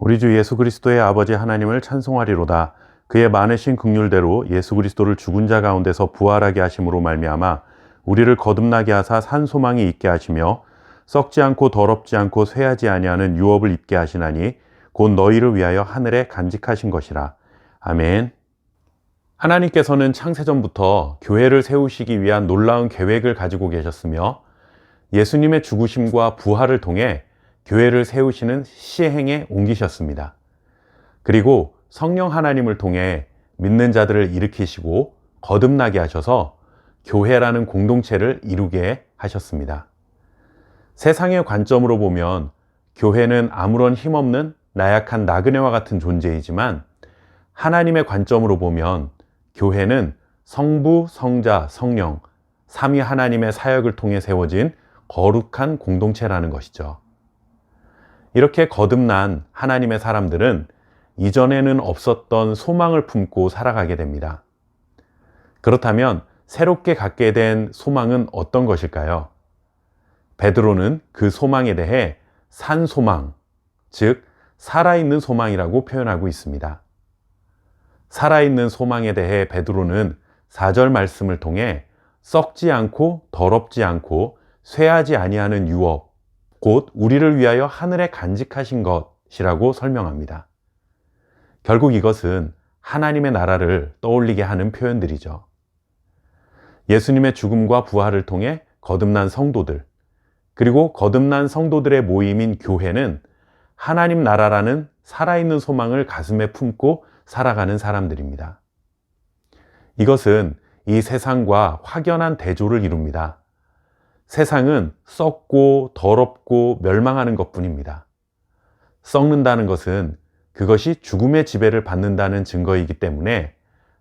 우리 주 예수 그리스도의 아버지 하나님을 찬송하리로다. 그의 많으신 긍휼대로 예수 그리스도를 죽은 자 가운데서 부활하게 하심으로 말미암아 우리를 거듭나게 하사 산 소망이 있게 하시며 썩지 않고 더럽지 않고 쇠하지 아니하는 유업을 입게 하시나니 곧 너희를 위하여 하늘에 간직하신 것이라. 아멘. 하나님께서는 창세전부터 교회를 세우시기 위한 놀라운 계획을 가지고 계셨으며 예수님의 죽으심과 부활을 통해 교회를 세우시는 시행에 옮기셨습니다. 그리고 성령 하나님을 통해 믿는 자들을 일으키시고 거듭나게 하셔서 교회라는 공동체를 이루게 하셨습니다. 세상의 관점으로 보면 교회는 아무런 힘없는 나약한 나그네와 같은 존재이지만 하나님의 관점으로 보면 교회는 성부, 성자, 성령, 삼위 하나님의 사역을 통해 세워진 거룩한 공동체라는 것이죠. 이렇게 거듭난 하나님의 사람들은 이전에는 없었던 소망을 품고 살아가게 됩니다. 그렇다면 새롭게 갖게 된 소망은 어떤 것일까요? 베드로는 그 소망에 대해 산 소망, 즉 살아있는 소망이라고 표현하고 있습니다. 살아있는 소망에 대해 베드로는 4절 말씀을 통해 썩지 않고 더럽지 않고 쇠하지 아니하는 유업, 곧 우리를 위하여 하늘에 간직하신 것이라고 설명합니다. 결국 이것은 하나님의 나라를 떠올리게 하는 표현들이죠. 예수님의 죽음과 부활을 통해 거듭난 성도들, 그리고 거듭난 성도들의 모임인 교회는 하나님 나라라는 살아있는 소망을 가슴에 품고 살아가는 사람들입니다. 이것은 이 세상과 확연한 대조를 이룹니다. 세상은 썩고 더럽고 멸망하는 것뿐입니다. 썩는다는 것은 그것이 죽음의 지배를 받는다는 증거이기 때문에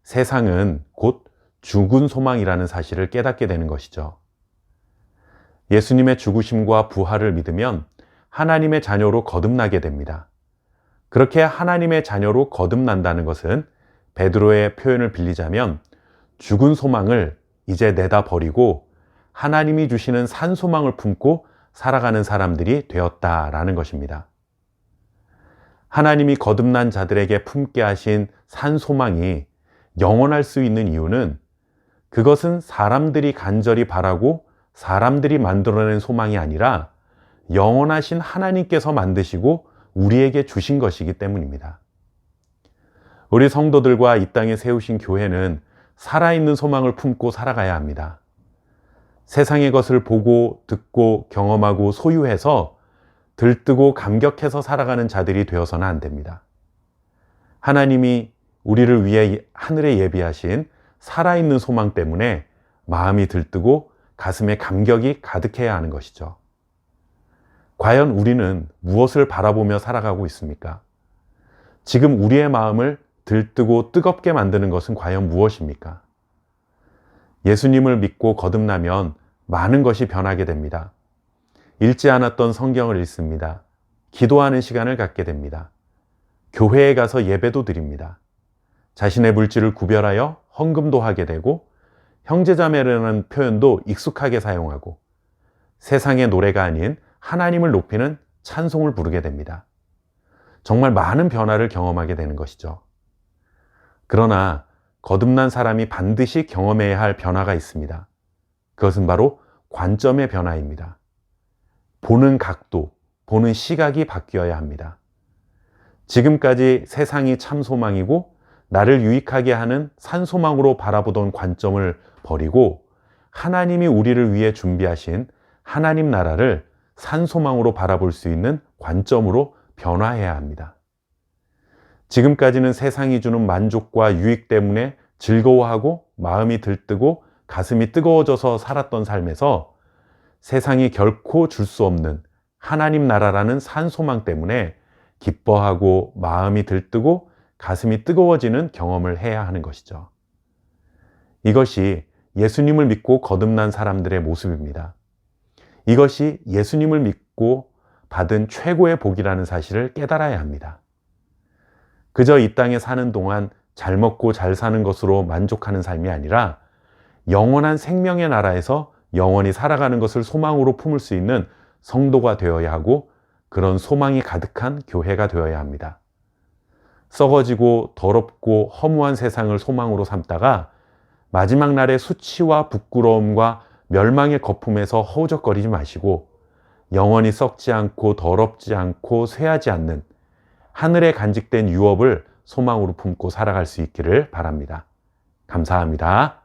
세상은 곧 죽은 소망이라는 사실을 깨닫게 되는 것이죠. 예수님의 죽으심과 부활을 믿으면 하나님의 자녀로 거듭나게 됩니다. 그렇게 하나님의 자녀로 거듭난다는 것은 베드로의 표현을 빌리자면 죽은 소망을 이제 내다 버리고 하나님이 주시는 산 소망을 품고 살아가는 사람들이 되었다라는 것입니다. 하나님이 거듭난 자들에게 품게 하신 산 소망이 영원할 수 있는 이유는 그것은 사람들이 간절히 바라고 사람들이 만들어낸 소망이 아니라 영원하신 하나님께서 만드시고 우리에게 주신 것이기 때문입니다. 우리 성도들과 이 땅에 세우신 교회는 살아있는 소망을 품고 살아가야 합니다. 세상의 것을 보고 듣고 경험하고 소유해서 들뜨고 감격해서 살아가는 자들이 되어서는 안 됩니다. 하나님이 우리를 위해 하늘에 예비하신 살아있는 소망 때문에 마음이 들뜨고 가슴에 감격이 가득해야 하는 것이죠. 과연 우리는 무엇을 바라보며 살아가고 있습니까? 지금 우리의 마음을 들뜨고 뜨겁게 만드는 것은 과연 무엇입니까? 예수님을 믿고 거듭나면 많은 것이 변하게 됩니다. 읽지 않았던 성경을 읽습니다. 기도하는 시간을 갖게 됩니다. 교회에 가서 예배도 드립니다. 자신의 물질을 구별하여 헌금도 하게 되고 형제자매라는 표현도 익숙하게 사용하고 세상의 노래가 아닌 하나님을 높이는 찬송을 부르게 됩니다. 정말 많은 변화를 경험하게 되는 것이죠. 그러나 거듭난 사람이 반드시 경험해야 할 변화가 있습니다. 그것은 바로 관점의 변화입니다. 보는 각도, 보는 시각이 바뀌어야 합니다. 지금까지 세상이 참 소망이고 나를 유익하게 하는 산소망으로 바라보던 관점을 버리고 하나님이 우리를 위해 준비하신 하나님 나라를 산소망으로 바라볼 수 있는 관점으로 변화해야 합니다. 지금까지는 세상이 주는 만족과 유익 때문에 즐거워하고 마음이 들뜨고 가슴이 뜨거워져서 살았던 삶에서 세상이 결코 줄 수 없는 하나님 나라라는 산소망 때문에 기뻐하고 마음이 들뜨고 가슴이 뜨거워지는 경험을 해야 하는 것이죠. 이것이 예수님을 믿고 거듭난 사람들의 모습입니다. 이것이 예수님을 믿고 받은 최고의 복이라는 사실을 깨달아야 합니다. 그저 이 땅에 사는 동안 잘 먹고 잘 사는 것으로 만족하는 삶이 아니라 영원한 생명의 나라에서 영원히 살아가는 것을 소망으로 품을 수 있는 성도가 되어야 하고 그런 소망이 가득한 교회가 되어야 합니다. 썩어지고 더럽고 허무한 세상을 소망으로 삼다가 마지막 날의 수치와 부끄러움과 멸망의 거품에서 허우적거리지 마시고 영원히 썩지 않고 더럽지 않고 쇠하지 않는 하늘에 간직된 유업을 소망으로 품고 살아갈 수 있기를 바랍니다. 감사합니다.